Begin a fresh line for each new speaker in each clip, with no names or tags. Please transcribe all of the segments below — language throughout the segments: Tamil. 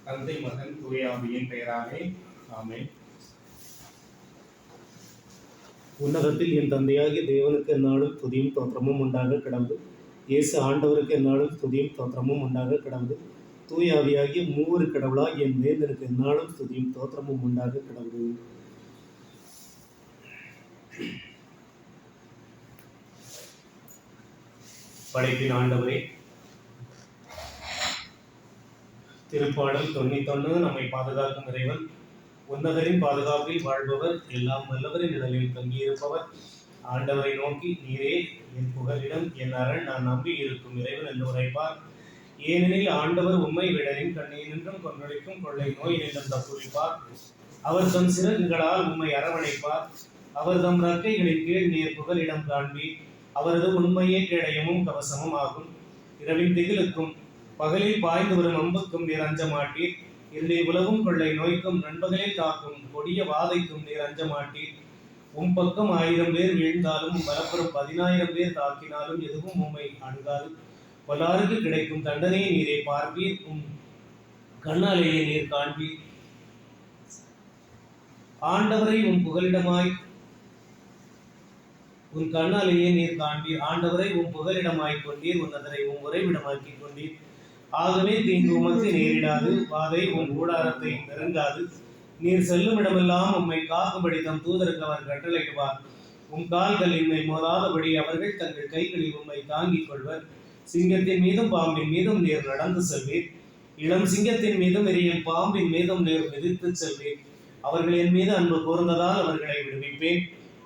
தந்தை மகன் தூய ஆவியின் பெயராலே ஆமென். உன்னதத்தில் என் தந்தையாகிய தேவனுக்கு எந்நாளும் துதியும் தோற்றமும் உண்டாக கிடந்து, இயேசு ஆண்டவருக்கு எந்நாளும் துதியும் தோற்றமும் உண்டாக கிடந்து, தூய ஆவியாகிய மூவரு கடவுளாய் என் வேந்தனுக்கு எந்நாளும் துதியும் தோற்றமும் உண்டாக கிடந்து. படைப்பின் ஆண்டவரே, திருப்பாடல் 91 நம்மை பாதுகாக்கும் இறைவன், உன்னதரின் பாதுகாப்பில் வாழ்பவர், எல்லாம் வல்லவரின் நிழலில் தங்கியிருப்பவர், ஆண்டவரை நோக்கி நீரே என் புகலிடம், என் அரண், நான் நம்பி இருக்கும் இறைவன் என்று உரைப்பார். ஏனெனில் ஆண்டவர் உம்மை விடலின் கண்ணியினின்றும் கொன்றளிக்கும் கொள்ளை நோய் நின்றும் தப்புவிப்பார். அவர் தம் சிறகுகளால் உம்மை அரவணைப்பார். அவர் தம் இறக்கைகளின் கீழ் நீர் புகலிடம் காண்பீர். அவரது உண்மையே கேடயமும் கவசமும் ஆகும். இரவின் திகிலுக்கும் பகலில் பாய்ந்து வரும் அம்புக்கும் நீர் அஞ்ச மாட்டீர். இருளில் உலவும் கொள்ளை நோய்க்கும் நண்பகலில் தாக்கும் கொடிய வாதைக்கும் நீர் அஞ்ச மாட்டீர். உம் பக்கம் 1000 பேர் வீழ்ந்தாலும் பலப்புறம் 10,000 பேர் தாக்கினாலும் எதுவும் உம்மை அணுகாது. வல்லாருக்கு கிடைக்கும் தண்டனையை நீரே பார்ப்பீர். உம் கண்ணாலேயே நீர் காண்பீர். ஆண்டவரை உம் புகலிடமாய் உன் கண்ணாலேயே நீர் காண்பீர். ஆண்டவரை உம் புகலிடமாய் கொண்டீர். உன்னதரை உம் உறைவிடமாக்கி கொண்டீர். ஆகவே தீங்கு உமக்கு நேரிடாது. வாதை உம் கூடாரத்தை நெருங்காது. நீர் செல்லும் இடமெல்லாம் உம்மை காக்கும்படி தம் தூதருக்கு அவர் கட்டளையிடுவார். உம் கால்கள் இன்மை மோதாதபடி அவர்கள் தங்கள் கைகளில் உம்மை தாங்கிக் கொள்வர். சிங்கத்தின் மீதும் பாம்பின் மீதும் நீர் நடந்து செல்வீர். இளம் சிங்கத்தின் மீதும் எரியும் பாம்பின் மீதும் நீர் மிதித்து செல்வீர். அவர்கள் என் மீது அன்பு கூர்ந்ததால் அவர்களை விடுவிப்பேன்.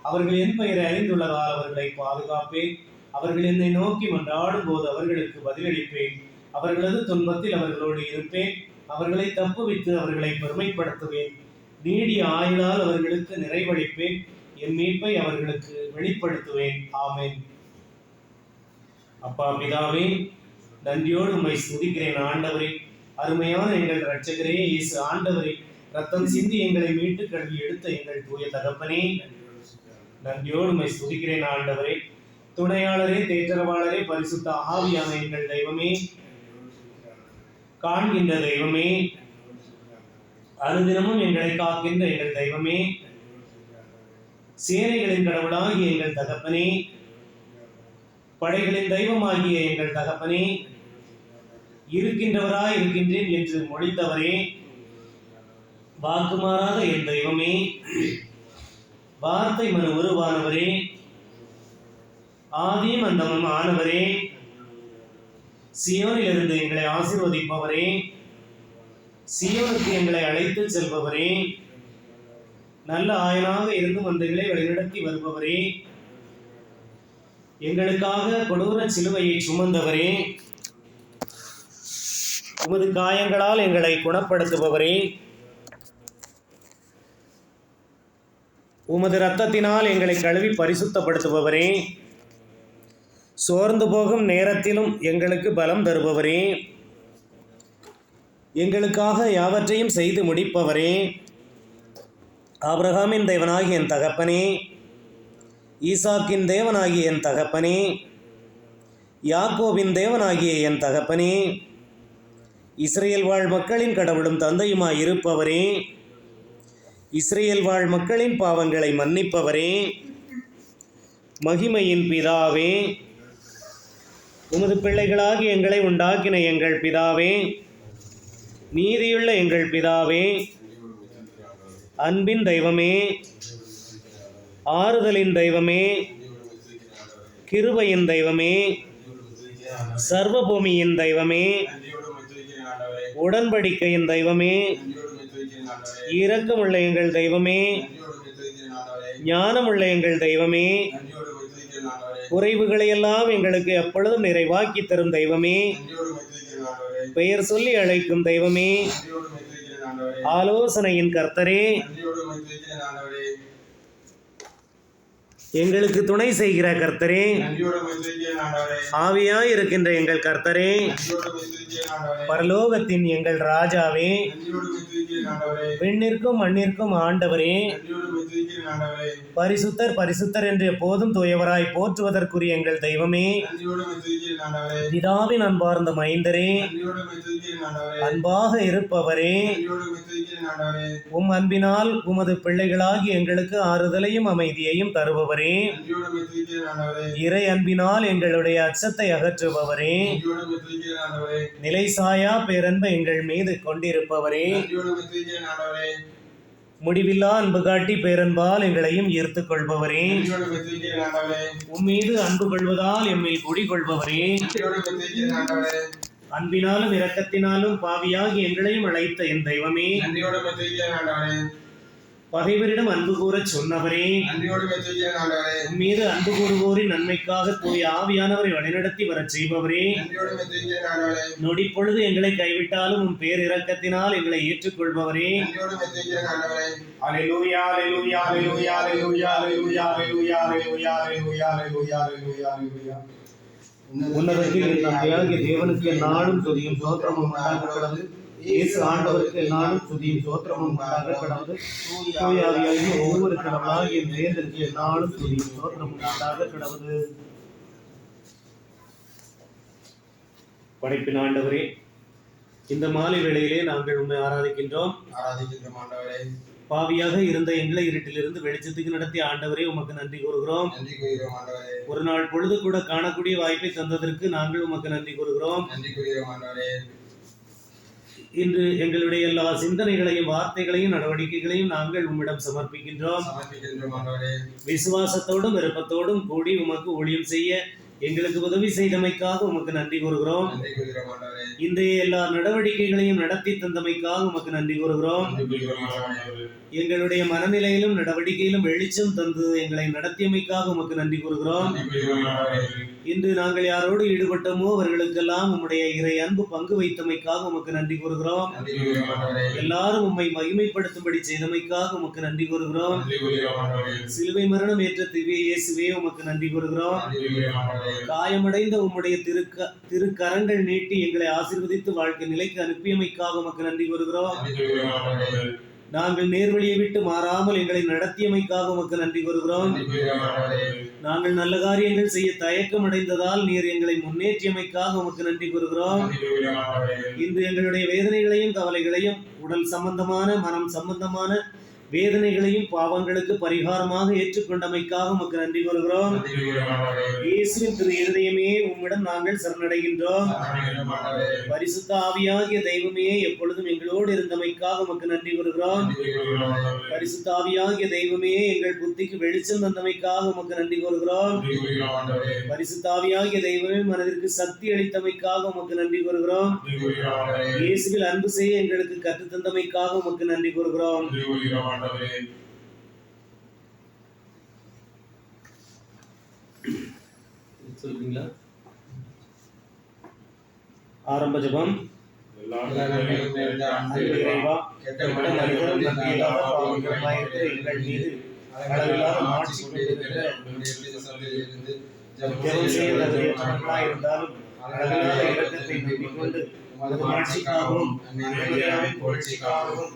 அவர்கள் என் பெயரை அறிந்துள்ளதால் அவர்களை பாதுகாப்பேன். அவர்கள் என்னை நோக்கி மன்றாடும் போது அவர்களுக்கு பதிலளிப்பேன். அவர்களது துன்பத்தில் அவர்களோடு இருப்பேன். அவர்களை தப்புவித்து அவர்களை பெருமைப்படுத்துவேன். நீடிய ஆயுளால் அவர்களுக்கு நிறைவளிப்பேன். என் மீட்பை அவர்களுக்கு வெளிப்படுத்துவேன். ஆமென். அப்பா பிதாவே, நன்றியோடு உம்மை ஸ்துதிக்கிறேன். ஆண்டவரே, அருமையான எங்கள் இரட்சகரே இயேசு ஆண்டவரே, ரத்தம் சிந்தி எங்களை மீட்டு கல்வி எடுத்த எங்கள் தூய தகப்பனே, நன்றியோடு உம்மை ஸ்துதிக்கிறேன். ஆண்டவரே, துணையாளரே, தேற்றரவாளரே, பரிசுத்த ஆவியான எங்கள் தெய்வமே, காண்கின்ற தெய்வமே, அனுதினமும் எங்களை காக்கின்ற எங்கள் தெய்வமே, சேனைகளின் கடவுளாகிய எங்கள் தகப்பனே, படைகளின் தெய்வமாகிய எங்கள் தகப்பனே, இருக்கின்றவராய் இருக்கின்றேன் என்று மொழிந்தவரே, வாக்குமாறாத என் தெய்வமே, வார்த்தை மனு உருவானவரே, ஆதியும் அந்தமும் ஆனவரே, சியோனிலிருந்து எங்களை ஆசீர்வதிப்பவரே, சியோனுக்கு எங்களை அழைத்து செல்பவரே, நல்ல ஆயனாக இருந்து மந்தைகளை வழிநடத்தி வருபவரே, எங்களுக்காக கொடூர சிலுவையை சுமந்தவரே, உமது காயங்களால் எங்களை குணப்படுத்துபவரே, உமது இரத்தத்தினால் எங்களை கழுவி பரிசுத்தப்படுத்துபவரே, சோர்ந்து போகும் நேரத்திலும் எங்களுக்கு பலம் தருபவரே, எங்களுக்காக யாவற்றையும் செய்து முடிப்பவரே, ஆபிரகாமின் தேவனாகிய என் தகப்பனே, ஈசாக்கின் தேவனாகிய என் தகப்பனே, யாக்கோபின் தேவனாகிய என் தகப்பனே, இஸ்ரேல் வாழ் மக்களின் கடவுளும் தந்தையுமாய் இருப்பவரே, இஸ்ரேல் வாழ் மக்களின் பாவங்களை மன்னிப்பவரே, மகிமையின் பிதாவே, உமது பிள்ளைகளாகி எங்களை உண்டாக்கின எங்கள் பிதாவே, நீதியுள்ள எங்கள் பிதாவே, அன்பின் தெய்வமே, ஆறுதலின் தெய்வமே, கிருபையின் தெய்வமே, சர்வபூமியின் தெய்வமே, உடன்படிக்கையின் தெய்வமே, இரக்கமுள்ள எங்கள் தெய்வமே, ஞானமுள்ள எங்கள் தெய்வமே, குறைவுகளை எல்லாம் எங்களுக்கு எப்பொழுதும் நிறைவாக்கி தரும் தெய்வமே, பெயர் சொல்லி அழைக்கும் தெய்வமே, ஆலோசனையின் கர்த்தரே, எங்களுக்கு துணை செய்கிற கர்த்தரே, ஆவியாய் இருக்கின்ற எங்கள் கர்த்தரே, பரலோகத்தின் எங்கள் ராஜாவே, விண்ணிற்கும் மண்ணிற்கும் ஆண்டவரே, பரிசுத்தர் பரிசுத்தர் என்று எப்போதும் தூயவராய் போற்றுவதற்குரிய எங்கள் தெய்வமே, பிதாவின் அன்பார்ந்த மைந்தரே, அன்பாக இருப்பவரே, உம் அன்பினால் உமது பிள்ளைகளாகி எங்களுக்கு ஆறுதலையும் அமைதியையும் தருபவரே, இறை அன்பினால் எங்களுடைய அச்சத்தை அகற்றுபவரே, நிலை சாயா பேரன்பை எங்கள் மீது கொண்டிருப்பவரே, முடிவில்லா அன்பு காட்டி பேரன்பால் எங்களையும் ஈர்த்துக் கொள்பவரே, உம்மீது அன்பு கொள்வதால் எம்மில் குடிகொள்பவரே, அன்பினாலும் இரக்கத்தினாலும் பாவியாகி எங்களையும் அழைத்த என் தெய்வமே, பகைவரிடம் அன்பு கூறச் சொன்னவரே, உம்மீது அன்பு கூறுவோரின் நன்மைக்காக தூய ஆவியானவரை வழிநடத்தி வரச் செய்பவரே, நொடிப்பொழுது எங்களை கைவிட்டாலும் உம் பேர் இரக்கத்தினால் எங்களை ஏற்றுக்கொள்பவரே, அல்லேலூயா அல்லேலூயா அல்லேலூயா அல்லேலூயா அல்லேலூயா அல்லேலூயா அல்லேலூயா அல்லேலூயா அல்லேலூயா அல்லேலூயா அல்லேலூயா. உன்னதத்தில் நம்பியாகிய தேவனுக்கு எந்நாளும் துதியும் ஸ்தோத்திரமும் உண்டாக கடவுது. இயேசு ஆண்டவருக்கு எந்நாளும் துதியும் ஸ்தோத்திரமும் உண்டாக கடவுது. தூய ஆவியாகிய ஒவ்வொரு கடவுளாகிய தேவனுக்கு எந்நாளும் துதியும் ஸ்தோத்திரமும் உண்டாக கடவுது. படைப்பின் ஆண்டவரே, இந்த மாலை வேளையிலே நாங்கள் உண்மை ஆராதிக்கின்றோம் ஆண்டவரே. பாவியாக இருந்த எங்களை இருட்டிலிருந்து வெளிச்சத்துக்கு நடத்திய ஆண்டவரே, உமக்கு நன்றி கூறுகிறோம். ஒரு நாள் பொழுது கூட காணக்கூடிய வாய்ப்பை தந்ததற்கு நாங்கள் உமக்கு நன்றி கூறுகிறோம். இன்று எங்களுடைய எல்லா சிந்தனைகளையும் வார்த்தைகளையும் நடவடிக்கைகளையும் நாங்கள் உம்மிடம் சமர்ப்பிக்கின்றோம். விசுவாசத்தோடும் விருப்பத்தோடும் கூடி உமக்கு ஊழியம் செய்ய எங்களுக்கு உதவி செய்தமைக்காக உமக்கு நன்றி கூறுகிறோம். இன்றைய எல்லா நடவடிக்கைகளையும் நடத்தி தந்தமைக்காக உமக்கு நன்றி கூறுகிறோம். எங்களுடைய மனநிலையிலும் நடவடிக்கையிலும் வெளிச்சம் தந்து எங்களை நடத்தியமைக்காக உமக்கு நன்றி கூறுகிறோம். இன்று நாங்கள் யாரோடு ஈடுபட்டோமோ அவர்களுக்கெல்லாம் உம்முடைய இறை அன்பு பங்கு வைத்தமைக்காக உமக்கு நன்றி கூறுகிறோம். எல்லாரும் உம்மை மகிமைப்படுத்தும்படி செய்தமைக்காக உமக்கு நன்றி கூறுகிறோம். சிலுவை மரணம் ஏற்ற திவ்ய இயேசுவே உமக்கு நன்றி கூறுகிறோம். காயமடைந்த உம்முடைய திருக்கரங்கள் நீட்டி எங்களை ஆசீர்வதித்து வாழ்க்கை நிலைக்கு அனுப்பியமைக்காக உமக்கு நன்றி கூறுகிறோம். நாங்கள் நேர்வழியை விட்டு மாறாமல் எங்களை நடத்தியமைக்காக உமக்கு நன்றி கூறுகிறோம். நாங்கள் நல்ல காரியங்கள் செய்ய தயக்கம் அடைந்ததால் நீர் எங்களை முன்னேற்றியமைக்காக உமக்கு நன்றி கூறுகிறோம். இன்று எங்களுடைய வேதனைகளையும் கவலைகளையும் உடல் சம்பந்தமான மனம் சம்பந்தமான வேதனைகளையும் பாவங்களுக்கு பரிகாரமாக ஏற்றுக்கொண்டமைக்காக உமக்கு நன்றி கூறுகிறோம். இயேசுவின் திரு இருதயமே, உம்மிடம் நாங்கள் சரணடைகின்றோம். பரிசுத்த ஆவியாகிய தெய்வமே, எப்பொழுதும் எங்களோடு இருந்தமைக்காக உமக்கு நன்றி கூறுகிறோம். பரிசுத்த ஆவியாகிய தெய்வமே, எங்கள் புத்திக்கு வெளிச்சம் தந்தமைக்காக உமக்கு நன்றி கூறுகிறோம். பரிசுத்த ஆவியாகிய தெய்வமே, மனதிற்கு சக்தி அளித்தமைக்காக உமக்கு நன்றி கூறுகிறோம். இயேசுவில் அன்பு செய்ய எங்களுக்கு கற்றுத் தந்தமைக்காக உமக்கு நன்றி கூறுகிறோம். சொல்றீங்களா? ஆரம்ப ஜெபம். எங்கள் மீது அளவில்லாத ஆட்சி கொண்டிருக்கிற இருந்தாலும் அளவில்லாத இரக்கத்தை நம்பிக்கொண்டு ஆட்சிக்காகவும் புகழ்ச்சிக்காகவும்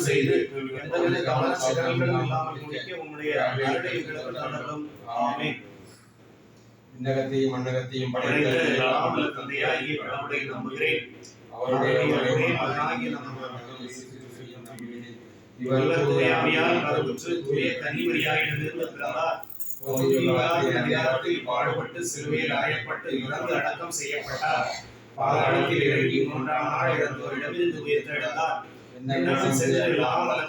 செய்து எந்தவித கவன சிதறல்களும் இல்லாமல் முடிக்க உம்முடைய
விண்ணகத்தையும் மண்ணகத்தையும் படைத்த
தந்தையாகிய கடவுளை நம்புகிறேன். இவர் தூய ஆவியால் கருவுற்று தூய கன்னிமரியாயிடமிருந்து பிறந்தார். பாடுபட்டு சிலுவையில் அறையப்பட்டு இறந்து அடக்கம் செய்யப்பட்டார். பாதாளத்தில் இறங்கி 3ஆம் நாள் இறந்தோரிடமிருந்து உயிர்த்தெழுந்தார்.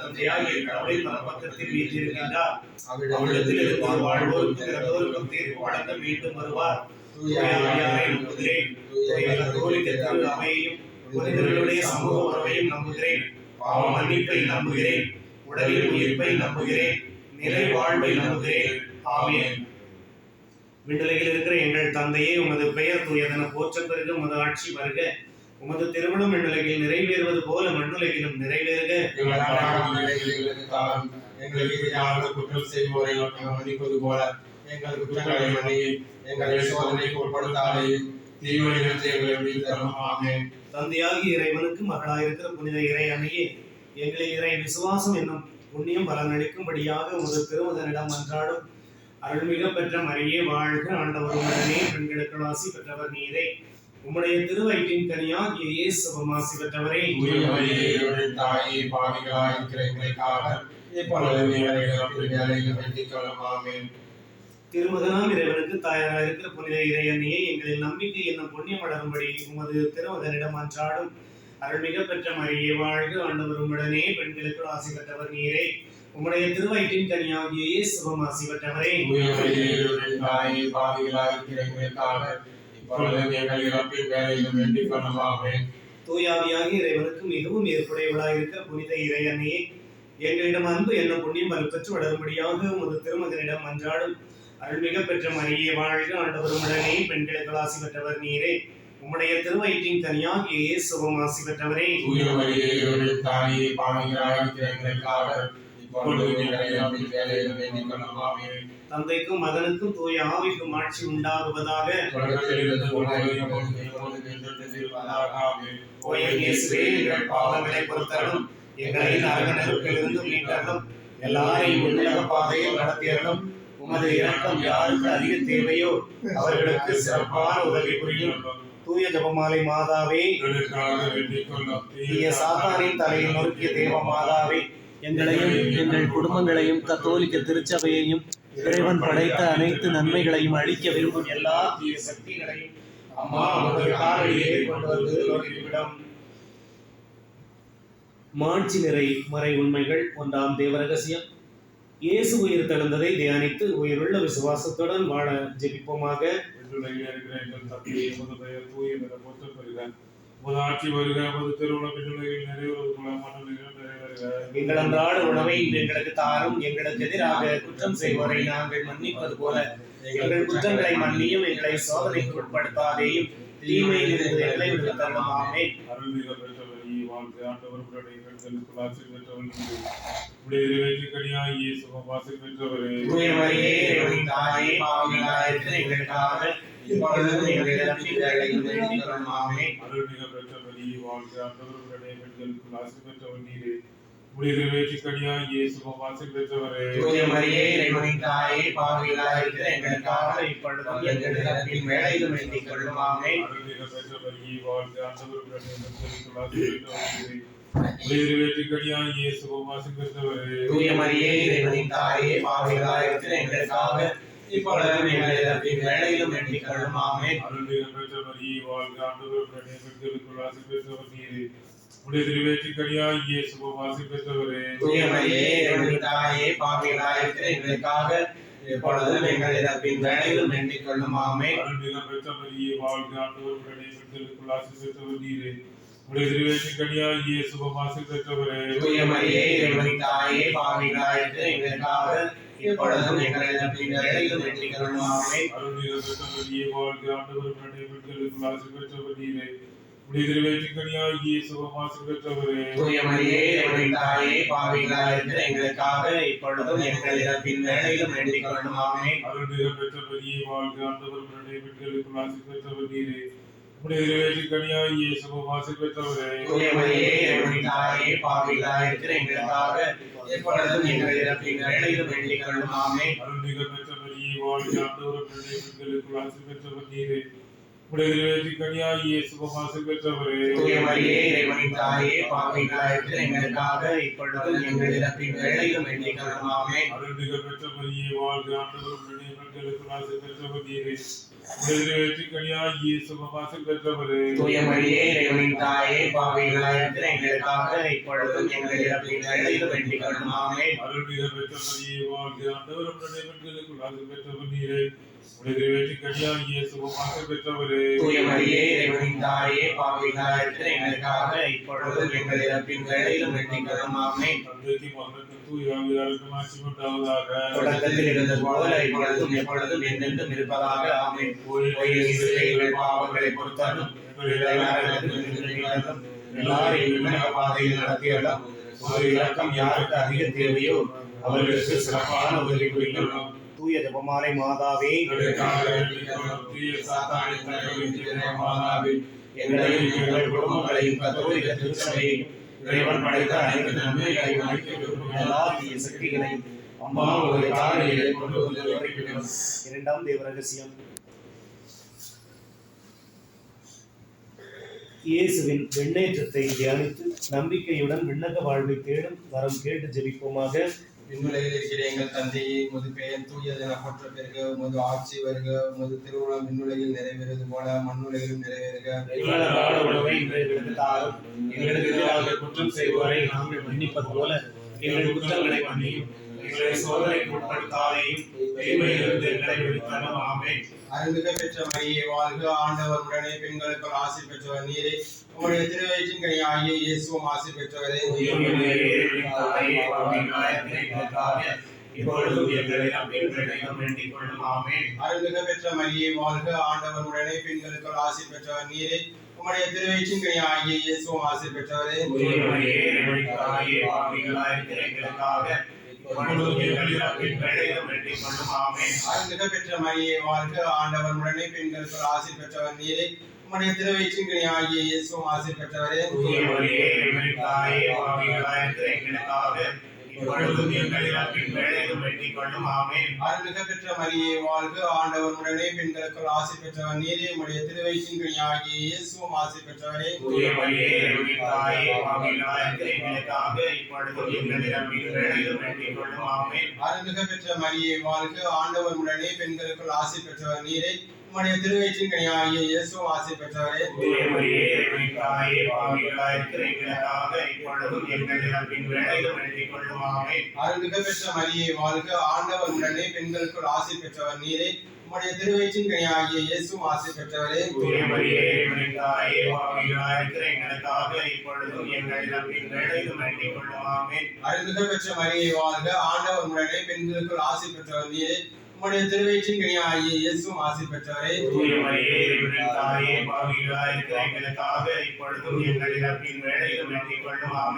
தந்தையாகிய கடவுளை பக்கத்தில் வீற்றிருக்கின்றார். அவ்விடத்தில் இருந்து வாழ்வோருக்கும் இறந்தோருக்கும் தீர்ப்பு வழங்க மீண்டும் வருவார். புனிதர்களுடைய சமூக உறவையும் நம்புகிறேன். பாவ மன்னிப்பை நம்புகிறேன். உடலின் உயிர்ப்பை நம்புகிறேன். நிலை வாழ்வை நம்புகிறேன். ஆமென். விடுதலையில் இருக்கிற எங்கள் தந்தையே, உமது பெயர் தூயதென போற்ற பெருக, உமது ஆட்சி வருக. உமது திருமணம் மண்ணுலகில் நிறைவேறுவது போல மண்ணுலகிலும் நிறைவேறுக.
எங்களுக்கு குற்றம் செய்வோரை மன்னிப்பது போல எங்கள் குற்றங்களை மன்னியும், எங்களை சோதனைக்கு உட்படுத்தாதையும் தீமையிலிருந்து எங்களை விடுவித்தருளும். ஆமென்.
தந்தையாகிய இறைவனுக்கு மகளாயிருக்கிற புனித இறை அன்னையே, எங்களை இறை விசுவாசம் என்னும் புண்ணியம் பலனளிக்கும்படியாக உமது திருமகனிடம் மன்றாடும் அருள்மிக பெற்ற மரியே வாழ்க. ஆண்டவர் உடனே பெண்களுக்கு ஆசி பெற்றவர் நீரே. உம்முடைய திருவயிற்றின் கனியாகிய இயேசுவும் ஆசி பெற்றவரே.
தாயே, பாவிகளாய் இருக்கிற எங்களுக்காக இப்பொழுதும் எங்கள் இறப்பின் வேளையிலும் வேண்டிக் கொள்ளும். ஆமென்.
திருமகனாம் இறைவனுக்கு தாயாராக இருக்கிற புனித இறை அன்னையே, எங்களின் நம்பிக்கை என்னும் புண்ணியம் வளரும்படி உமது திருமகனிடம் மன்றாடும் அருள்மிக பெற்ற மரியே வாழ்க. ஆண்டவர் உம்முடனே பெண்களுக்கு ஆசி பெற்றவர் நீரே. உம்முடைய திருவயிற்றின் கனியாகிய இயேசுவும் ஆசி பெற்றவரே.
தாயே, பாவிகளாய் இருக்கிற எங்களுக்காக இப்பொழுதும் எங்கள் இறப்பின் வேளையிலும் வேண்டிக் கொள்ளும். ஆமென்.
தூயாவியாகிய இறைவனுக்கு மிகவும் ஏற்புடையவளாய் இருக்கிற புனித இறை அன்னையே, எங்களிடம் அன்பு என்னும் புண்ணியம் வலுப்பெற்று வளரும்படியாக உமது திருமகனிடம் மன்றாடும் அருள்மிக பெற்ற மரியே வாழ்க. ஆண்டவர் உம்முடனே பெண்களுக்கு ஆசி பெற்றவர் நீரே. உம்முடைய திருவயிற்றின் கனியாகிய இயேசுவும் ஆசி பெற்றவரே.
தாயே, பாவிகளாய் இருக்கிற எங்களுக்காக இப்பொழுதும் எங்கள் இறப்பின் வேளையிலும் வேண்டிக் கொள்ளும். ஆமென்.
தந்தைக்கும் மகனுக்கும் தூய ஆவிக்கும் ஆட்சி உண்டாகுவதாக. எங்கள் பாவங்களை பொறுத்தருளும், எங்களை நரக நெருப்பிலிருந்து மீட்டருளும், எல்லாரையும் உன்னத பாதையில் நடத்தியருளும். உமது இரக்கம் யாருக்கு அதிக தேவையோ அவர்களுக்கு சிறப்பான உதவி புரியும். தூய ஜெபமாலை மாதாவே, தீய சாத்தானின் தலையை நொறுக்கிய தேவ மாதாவே, எங்களையும் எங்கள் குடும்பங்களையும் கத்தோலிக்க திருச்சபையையும் இறைவன் படைத்த அனைத்து நன்மைகளையும் அளிக்க விரும்பும் எல்லா தீய சக்திகளையும் அம்மா உமது காலடியை கொண்டு வந்து நோக்கிவிடும். மாட்சி நிறை மறை உண்மைகள். 1ஆம் தேவ ரகசியம். இயேசு உயிர் தெழுந்ததை தியானித்து உயிருள்ள விசுவாசத்துடன் வாழ ஜெபிப்போமாக.
ஆட்சி வருக, நிறைவேறுவது
எங்கள் அன்றாட உணவை எங்களுக்கு தாரும். எங்களுக்கு எதிராக குற்றம் செய்வோரை நாங்கள் மன்னிப்பது போல எங்கள் குற்றங்களை மன்னியும். எங்களை சோதனைக்கு உட்படுத்தாதேயும் தீமையில் இருந்து எங்களை விடுவித்தருளும். ஆமென்.
அருள்மிக பெற்றவரே வாழ்க. ஆண்டவர் பெண்களுக்கு ஆசி பெற்றவர் நீரே. உடைய இறைவேற்றிக்கனியாய் இயேசுவும் ஆசி பெற்றவரே.
தூய மரியே, இறைவனின் தாயே, பாவிகளாய் இருக்கிற எங்களுக்காக இப்பொழுதும் எங்கள் இறப்பின் வேளையிலும் வேண்டிக் கொள்ளும். ஆமென்.
அருள்மிக பெற்றவரே வாழ்க. ஆண்டவர் பெண்களுக்கு ஆசி பெற்றவர் நீரே. உடைய இறைவேற்றிக்கனியாய் இயேசுவும் ஆசி பெற்றவரே.
தூய மரியே, இறைவனின் தாயே, பாவிகளாய் இருக்கிற எங்களுக்காக இப்பொழுதும் எங்கள் இறப்பின் வேளையிலும் வேண்டிக் கொள்ளும். ஆமென்.
அருள்மிக பெற்றவரே வாழ்க. ஆண்டவர் பெண்களுக்கு ஆசி பெற்றவர் நீரே. உயிர்வேற்றிக்கனியாய் இயேசுவும் ஆசி பெற்றவரே.
தூய மரியே, இறைவனின் தாயே, பாவிகளாய் இருக்கிற எங்களுக்காக இப்பொழுதும் எங்கள் இறப்பின் வேளையிலும் வேண்டிக் கொள்ளும். ஆமென்.
அருள்மிக பெற்றவரே வாழ்க. ஆண்டவர் பெண்களுக்கு ஆசி பெற்றவர் நீரே. உயிர்வேற்றிக்கனியாய் இயேசுவும் ஆசி பெற்றவரே.
தூய மரியே, இறைவனின் தாயே, பாவிகளாய் இருக்கிற எங்களுக்காக இப்பொழுதும் எங்கள் இறப்பின் வேளையிலும் வேண்டிக் கொள்ளும். ஆமென்.
அருள்மிக பெற்றவரே வாழ்க. ஆண்டவர் பெண்களுக்கு ஆசி பெற்றவர் நீரே. உயிர்வேற்றிக்கனியாய் இயேசுவும் ஆசி பெற்றவரே.
தூய மரியே, இறைவனின் தாயே, பாவிகளாய் இருக்கிற எங்களுக்காக இப்பொழுதும் எங்கள் இறப்பின் வேளையிலும் வேண்டிக் கொள்ளும். ஆமென்.
அருள்மிக பெற்றவரே வாழ்க. ஆண்டவர் பெண்களுக்கு ஆசி பெற்றவர் நீரே. உயிர்வேற்றிக்கனியாய் இயேசுவும் ஆசி பெற்றவரே.
தூய மரியே, இறைவனின் தாயே, பாவிகளாய் இருக்கிற எங்களுக்காக இப்பொழுதும் எங்கள் இறப்பின் வேளையிலும் வேண்டிக் கொள்ளும். ஆமென்.
அருள்மிக பெற்றவரே வாழ்க. ஆண்டவர் பெண்களுக்கு ஆசி பெற்றவர் நீரே. உயிர்வேற்றிக்கனியாய் இயேசுவும் ஆசி பெற்றவரே.
தூய மரியே, இறைவனின் தாயே, பாவிகளாய் இருக்கிற எங்களுக்காக இப்பொழுதும் எங்கள் இறப்பின் வேளையிலும் வேண்டிக் கொள்ளும். ஆமென்.
அருள்மிக பெற்றவரே வாழ்க. ஆண்டவர் பெண்களுக்கு ஆசி பெற்றவர் நீரே. உயிர்வேற்றிக்கனியாய் இயேசுவும் ஆசி பெற்றவரே.
தூய மரியே, இறைவனின் தாயே, பாவிகளாய் இருக்கிற எங்களுக்காக இப்பொழுதும் எங்கள் இறப்பின் வேளையிலும் வேண்டிக் கொள்ளும். ஆமென்.
அருள்மிக பெற்றவரே வாழ்க. ஆண்டவர் பெண்களுக்கு ஆசி பெற்றவர் நீரே. உயிர்வேற்றிக்கனியாய் இயேசுவும் ஆசி பெற்றவரே.
தூய மரியே, இறைவனின் தாயே, பாவிகளாய் இருக்கிற எங்களுக்காக இப்பொழுதும் எங்கள் இறப்பின் வேளையிலும் வேண்டிக் கொள்ளும். ஆமென்.
அருள்மிக பெற்றவரே வாழ்க. ஆண்டவர் பெண்களுக்கு ஆசி பெற்றவர் நீரே. உயிர்வேற்றிக்கனியாய் இயேசுவும் ஆசி பெற்றவரே.
தூய மரியே, இறைவனின் தாயே, பாவிகளாய் இருக்கிற எங்களுக்காக இப்பொழுதும் எங்கள் இறப்பின் வேளையிலும் வேண்டிக் கொள்ளும். ஆமென்.
தந்தைக்கு மகனுக்கு தூய ஆவியாருக்கு ஆட்சி உண்டாவதாக.
தொடக்கத்தில் இருந்தது போல இப்பொழுதும் எப்பொழுதும் என்றென்றும் இருப்பதாக. ஆமென். எங்கள் பாவங்களை பொறுத்தருளும்,
எல்லாரையும் விண்ணக பாதையில் நடத்தியெல்லாம் ஒரு இலக்கம் யாருக்கு அதிக தேவையோ அவர்களுக்கு சிறப்பான உதவி புரியும்.
தூய ஜெபமாலை மாதாவே,
எங்களையும் எங்கள் குடும்பங்களையும் கத்தோலிக்க திருச்சபையையும் இறைவன் படைத்த அனைத்து நன்மைகளையும்
எல்லா தீய சக்திகளையும்
அம்மா ஒரு தாரையை கொண்டு வந்து உரைக்கிறோம்.
இரண்டாம் தேவ ரகசியம். இயேசுவின் விண்ணேற்றத்தை தியானித்து நம்பிக்கையுடன் விண்ணக வாழ்வை தேடும் வரம் கேட்டு ஜெபிப்போமாக.
விண்ணுலகில் இருக்கிற எங்கள் தந்தையே, உமது பெயர் தூயது என போற்ற பெறுக. உமது ஆட்சி வருக. உமது திருவுளம் விண்ணுலகில் நிறைவேறுவது போல மண்ணுலகிலும் நிறைவேறுக.
எங்களது உணவை இன்று எங்களுக்கு தாரும். எங்களுக்கு எதிராக குற்றம் செய்வோரை நாங்கள் மன்னிப்பது போல எங்கள் குற்றங்களை மன்னியும். எங்களை சோதனைக்கு உட்படுத்தாதையும் தீமையிலிருந்து எங்களை விடுவித்தருளும். ஆமென்.
அருள்மிக பெற்ற மரியே வாழ்க. ஆண்டவர் உடனே பெண்களுக்குள் ஆசி பெற்றவர் நீரே. உம்முடைய திருவயிற்றின் கனியாகிய இயேசுவும் ஆசி பெற்றவரே.
இப்பொழுதும் எங்களை நம்பிக்கையுடன் வேண்டிக் கொள்ளும். ஆமென்.
அருள்மிக பெற்ற மரியே வாழ்க. ஆண்டவர் உடனே பெண்களுக்குள் ஆசி பெற்றவர் நீரே. உம்முடைய திருவயிற்றின் கனியாகிய இயேசுவும் ஆசி பெற்றவரே. அருள்மிக பெற்ற மரியே வாழ்க. ஆண்டவர் உடனே பெண்களுக்குள் ஆசி பெற்றவர் நீரே. உம்முடைய திருவயிற்றின் கனியாகிய இயேசுவும் ஆசி பெற்றவரே. அருள்மிக பெற்ற மரியே வாழ்க. ஆண்டவர் உடனே பெண்களுக்குள் ஆசி பெற்றவர் நீரே. உம்முடைய திருவயிற்றின் கனியாகிய இயேசுவும் ஆசி பெற்றவரே. அருள்மிக பெற்ற மரியே வாழ்க. ஆண்டவர் உடனே பெண்களுக்குள் ஆசி பெற்றவர் நீரே. உம்முடைய திருவயிற்றின் கனியாகிய இயேசுவும் ஆசி பெற்றவரே. அருள்மிக பெற்ற மரியே வாழ்க. ஆண்டவர் உடனே பெண்களுக்குள் ஆசி பெற்றவர் நீரே. உம்முடைய திருவயிற்றின் கனியாகிய இயேசுவும் ஆசி பெற்றவரே. அருள்மிக பெற்ற மரியே வாழ்க. ஆண்டவர் உடனே பெண்களுக்குள் ஆசி பெற்றவர் நீரே. உம்முடைய திருவயிற்றின் கனியாகிய இயேசுவும் ஆசி பெற்றவரே.
இப்பொழுதும் எங்கள் இறப்பின் வேளையிலும் வேண்டிக் கொள்ளும். ஆமென்.